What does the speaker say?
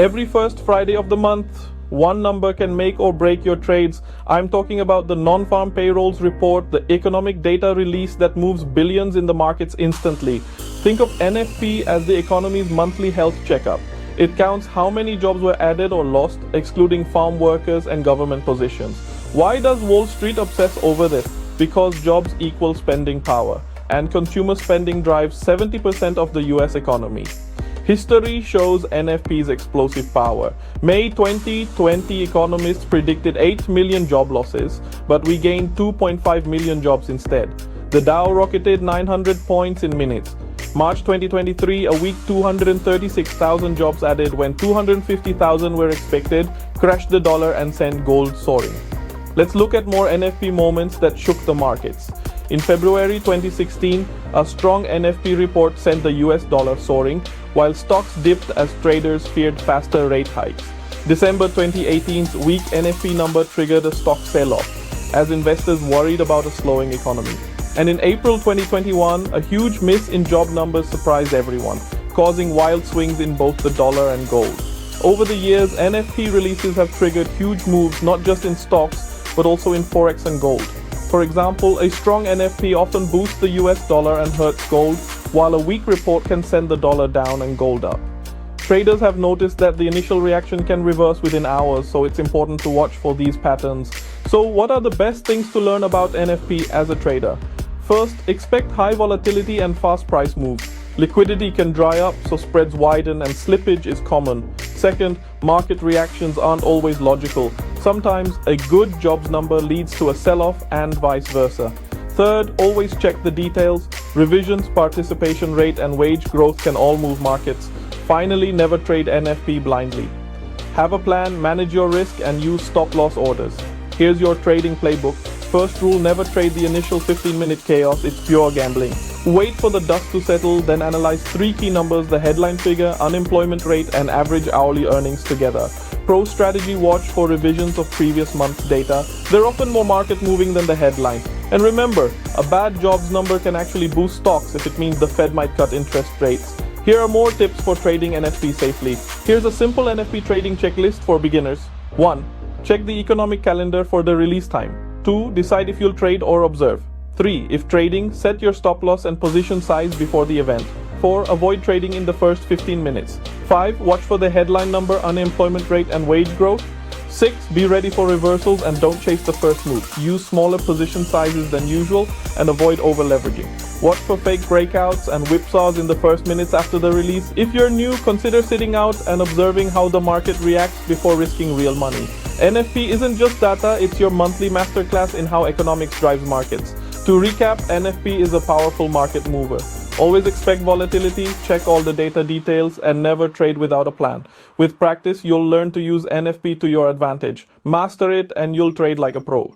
Every first Friday of the month, one number can make or break your trades. I'm talking about the non-farm payrolls report, the economic data release that moves billions in the markets instantly. Think of NFP as the economy's monthly health checkup. It counts how many jobs were added or lost, excluding farm workers and government positions. Why does Wall Street obsess over this? Because jobs equal spending power, and consumer spending drives 70% of the US economy. History shows NFP's explosive power. May 2020 economists predicted 8 million job losses, but we gained 2.5 million jobs instead. The Dow rocketed 900 points in minutes. March 2023, a week 236,000 jobs added when 250,000 were expected, crashed the dollar and sent gold soaring. Let's look at more NFP moments that shook the markets. In February 2016, a strong NFP report sent the US dollar soaring, while stocks dipped as traders feared faster rate hikes. December 2018's weak NFP number triggered a stock sell-off, as investors worried about a slowing economy. And in April 2021, a huge miss in job numbers surprised everyone, causing wild swings in both the dollar and gold. Over the years, NFP releases have triggered huge moves not just in stocks, but also in Forex and gold. For example, a strong NFP often boosts the US dollar and hurts gold, while a weak report can send the dollar down and gold up. Traders have noticed that the initial reaction can reverse within hours, so it's important to watch for these patterns. So what are the best things to learn about NFP as a trader? First, expect high volatility and fast price moves. Liquidity can dry up, so spreads widen and slippage is common. Second, market reactions aren't always logical. Sometimes a good jobs number leads to a sell-off and vice versa. Third, always check the details. Revisions, participation rate, and wage growth can all move markets. Finally, never trade NFP blindly. Have a plan, manage your risk, and use stop-loss orders. Here's your trading playbook. First rule, never trade the initial 15-minute chaos, it's pure gambling. Wait for the dust to settle, then analyze 3 key numbers: the headline figure, unemployment rate, and average hourly earnings together. Pro strategy, watch for revisions of previous month's data. They're often more market moving than the headline. And remember, a bad jobs number can actually boost stocks if it means the Fed might cut interest rates. Here are more tips for trading NFP safely. Here's a simple NFP trading checklist for beginners. 1. Check the economic calendar for the release time. 2. Decide if you'll trade or observe. 3. If trading, set your stop loss and position size before the event. 4. Avoid trading in the first 15 minutes. 5. Watch for the headline number, unemployment rate, and wage growth. 6. Be ready for reversals and don't chase the first move. Use smaller position sizes than usual and avoid over-leveraging. Watch for fake breakouts and whipsaws in the first minutes after the release. If you're new, consider sitting out and observing how the market reacts before risking real money. NFP isn't just data, it's your monthly masterclass in how economics drives markets. To recap, NFP is a powerful market mover. Always expect volatility, check all the data details, and never trade without a plan. With practice, you'll learn to use NFP to your advantage. Master it and you'll trade like a pro.